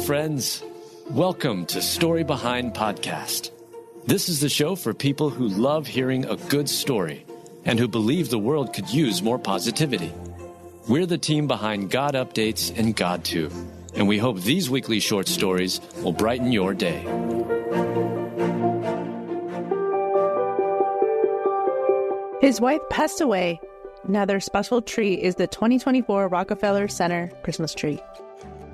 friends. Welcome to Story Behind Podcast. This is the show for people who love hearing a good story and who believe the world could use more positivity. We're the team behind GodUpdates and GodTube, and we hope these weekly short stories will brighten your day. His wife passed away. Now their special tree is the 2024 Rockefeller Center Christmas tree.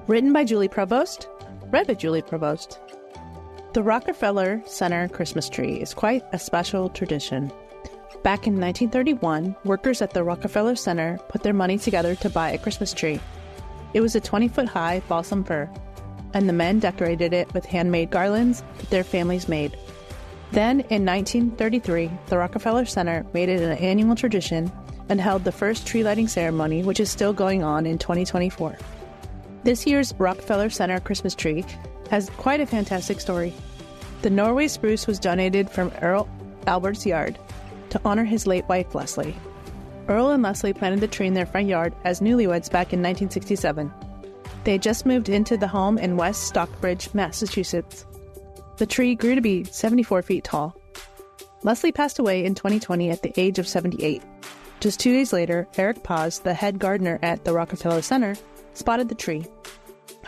Written by Julie Provost, read by Julie Provost. The Rockefeller Center Christmas tree is quite a special tradition. Back in 1931, workers at the Rockefeller Center put their money together to buy a Christmas tree. It was a 20-foot-high balsam fir, and the men decorated it with handmade garlands that their families made. Then, in 1933, the Rockefeller Center made it an annual tradition and held the first tree lighting ceremony, which is still going on in 2024. This year's Rockefeller Center Christmas tree has quite a fantastic story. The Norway spruce was donated from Earl Albert's yard to honor his late wife, Leslie. Earl and Leslie planted the tree in their front yard as newlyweds back in 1967. They had just moved into the home in West Stockbridge, Massachusetts. The tree grew to be 74 feet tall. Leslie passed away in 2020 at the age of 78. Just 2 days later, Eric Paz, the head gardener at the Rockefeller Center, spotted the tree.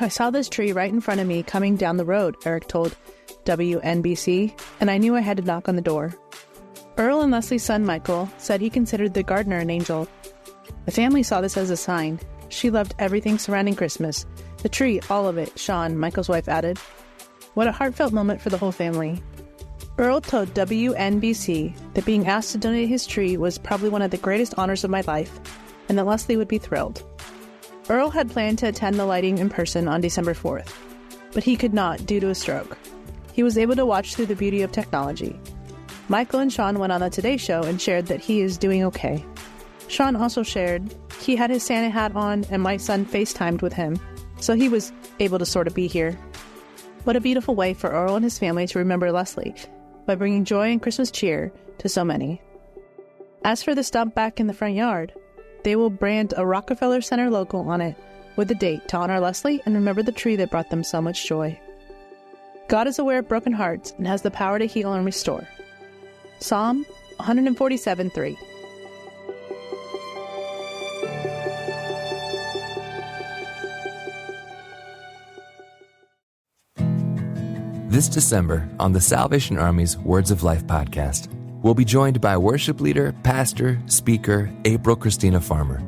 "I saw this tree right in front of me coming down the road," Eric told WNBC, "and I knew I had to knock on the door." Earl and Leslie's son, Michael, said he considered the gardener an angel. The family saw this as a sign. She loved everything surrounding Christmas. The tree, all of it, Sean, Michael's wife, added. What a heartfelt moment for the whole family. Earl told WNBC that being asked to donate his tree was probably one of the greatest honors of my life, and that Leslie would be thrilled. Earl had planned to attend the lighting in person on December 4th, but he could not due to a stroke. He was able to watch through the beauty of technology. Michael and Sean went on the Today Show and shared that he is doing okay. Sean also shared he had his Santa hat on and my son FaceTimed with him, so he was able to sort of be here. What a beautiful way for Earl and his family to remember Leslie by bringing joy and Christmas cheer to so many. As for the stump back in the front yard, they will brand a Rockefeller Center logo on it with a date to honor Leslie and remember the tree that brought them so much joy. God is aware of broken hearts and has the power to heal and restore. Psalm 147:3. This December, on the Salvation Army's Words of Life podcast, we'll be joined by worship leader, pastor, speaker, April Christina Farmer.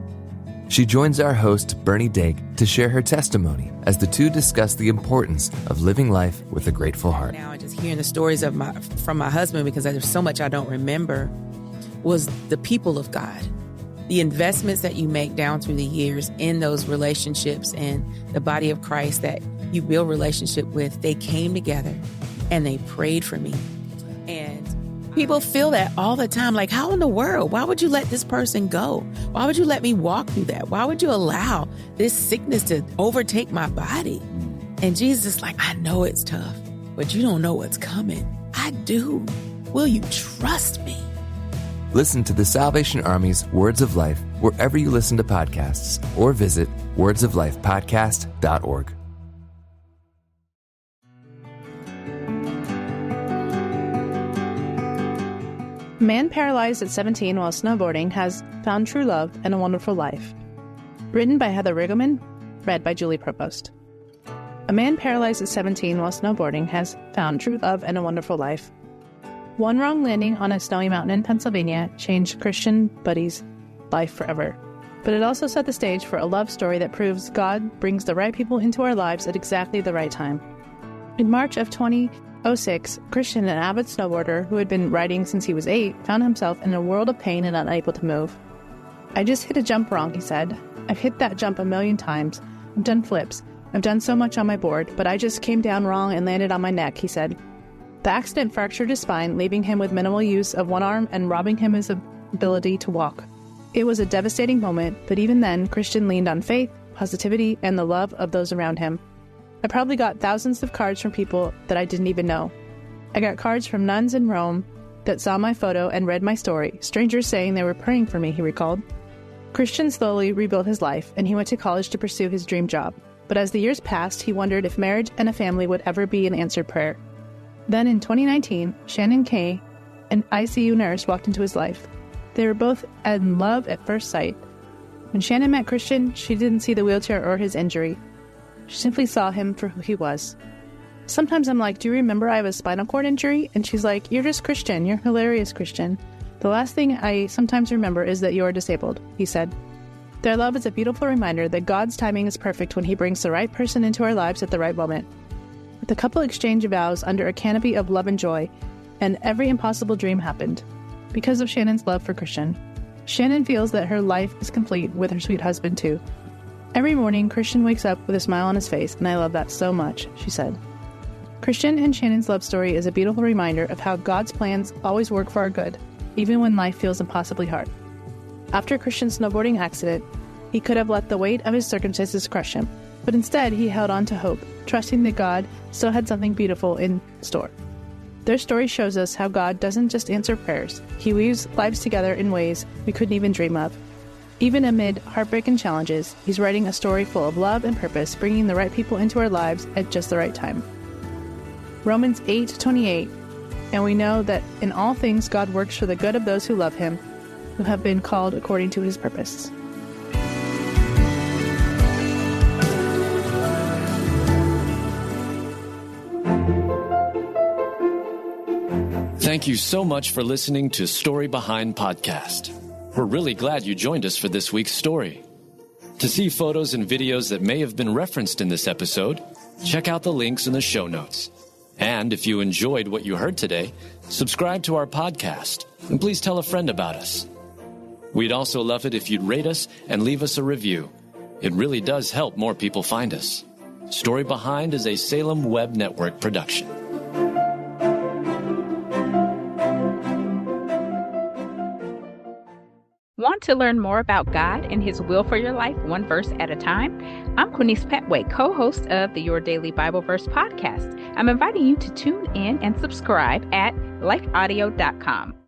She joins our host, Bernie Dake, to share her testimony as the two discuss the importance of living life with a grateful heart. Now, just hearing the stories from my husband, because there's so much I don't remember, was the people of God. The investments that you make down through the years in those relationships and the body of Christ that you build relationship with, they came together and they prayed for me. And people feel that all the time, like, how in the world? Why would you let this person go? Why would you let me walk through that? Why would you allow this sickness to overtake my body? And Jesus is like, I know it's tough, but you don't know what's coming. I do. Will you trust me? Listen to the Salvation Army's Words of Life wherever you listen to podcasts or visit wordsoflifepodcast.org. A man paralyzed at 17 while snowboarding has found true love and a wonderful life. Written by Heather Riggleman, read by Julie Provost. A man paralyzed at 17 while snowboarding has found true love and a wonderful life. One wrong landing on a snowy mountain in Pennsylvania changed Christian Buddy's life forever. But it also set the stage for a love story that proves God brings the right people into our lives at exactly the right time. In March of 2006, Christian, an avid snowboarder who had been riding since he was 8, found himself in a world of pain and unable to move. "I just hit a jump wrong," he said. "I've hit that jump a million times. I've done flips. I've done so much on my board, but I just came down wrong and landed on my neck," he said. The accident fractured his spine, leaving him with minimal use of one arm and robbing him his ability to walk. It was a devastating moment, but even then, Christian leaned on faith, positivity, and the love of those around him. "I probably got thousands of cards from people that I didn't even know. I got cards from nuns in Rome that saw my photo and read my story, strangers saying they were praying for me," he recalled. Christian slowly rebuilt his life, and he went to college to pursue his dream job. but as the years passed, he wondered if marriage and a family would ever be an answered prayer. Then in 2019, Shannon Kay, an ICU nurse, walked into his life. They were both in love at first sight. When Shannon met Christian, she didn't see the wheelchair or his injury. She simply saw him for who he was. Sometimes I'm like, do you remember I have a spinal cord injury? And she's like, you're just Christian. You're hilarious, Christian. The last thing I sometimes remember is that you are disabled, he said. Their love is a beautiful reminder that God's timing is perfect when he brings the right person into our lives at the right moment. The couple exchanged vows under a canopy of love and joy, and every impossible dream happened because of Shannon's love for Christian. Shannon feels that her life is complete with her sweet husband, too. Every morning, Christian wakes up with a smile on his face, and I love that so much, she said. Christian and Shannon's love story is a beautiful reminder of how God's plans always work for our good, even when life feels impossibly hard. After Christian's snowboarding accident, he could have let the weight of his circumstances crush him, but instead he held on to hope, trusting that God still had something beautiful in store. Their story shows us how God doesn't just answer prayers, he weaves lives together in ways we couldn't even dream of. Even amid heartbreak and challenges, he's writing a story full of love and purpose, bringing the right people into our lives at just the right time. Romans 8:28, and we know that in all things God works for the good of those who love him, who have been called according to his purpose. Thank you so much for listening to Story Behind Podcast. We're really glad you joined us for this week's story. To see photos and videos that may have been referenced in this episode, check out the links in the show notes. And if you enjoyed what you heard today, subscribe to our podcast, and please tell a friend about us. We'd also love it if you'd rate us and leave us a review. It really does help more people find us. Story Behind is a Salem Web Network production. Want to learn more about God and His will for your life, one verse at a time? I'm Quinice Petway, co-host of the Your Daily Bible Verse podcast. I'm inviting you to tune in and subscribe at lifeaudio.com.